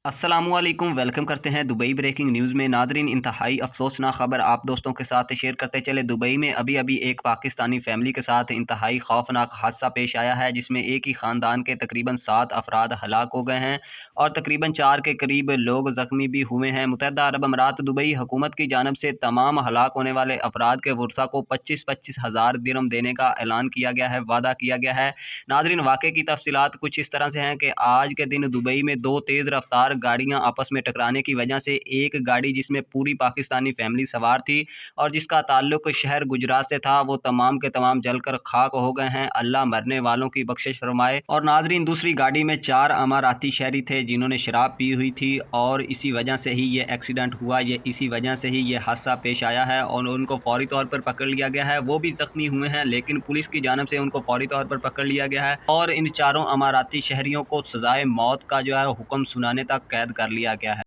अस्सलामुअलैकुम, वेलकम करते हैं दुबई ब्रेकिंग न्यूज़ में। नाजरीन, इंतहाई अफसोसनाक खबर आप दोस्तों के साथ शेयर करते चले। दुबई में अभी अभी एक पाकिस्तानी फैमिली के साथ इंतहाई खौफनाक हादसा पेश आया है, जिसमें एक ही ख़ानदान के तकरीबन 7 अफराद हलाक हो गए हैं और तकरीबन 4 के करीब लोग ज़ख्मी भी हुए हैं। मुत्तहदा अरब अमारात दुबई हुकूमत की जानब से तमाम हलाक होने वाले अफराद के वर्सा को 25-25 हज़ार दिरहम देने का ऐलान किया गया है, वादा किया गया है। नाजरीन, वाक़े की तफसीलात कुछ इस तरह से हैं कि आज के दिन दुबई में दो तेज़ रफ्तार गाड़ियां आपस में टकराने की वजह से एक गाड़ी जिसमें पूरी पाकिस्तानी फैमिली सवार थी और जिसका ताल्लुक शहर गुजरात से था, वो तमाम के तमाम जलकर खाक हो गए हैं। अल्लाह मरने वालों की बख्शिश फरमाए। और नाजरीन, दूसरी गाड़ी में 4 अमाराती शहरी थे जिन्होंने शराब पी हुई थी और इसी वजह से ही ये एक्सीडेंट हुआ, ये इसी वजह से ही ये हादसा पेश आया है और उनको फौरी तौर पर पकड़ लिया गया है। वो भी जख्मी हुए हैं, लेकिन पुलिस की जानब से उनको फौरी तौर पर पकड़ लिया गया है और इन चारों अमाराती शहरियों को सजाए मौत का जो है हुक्म सुनाने तक कैद कर लिया गया है।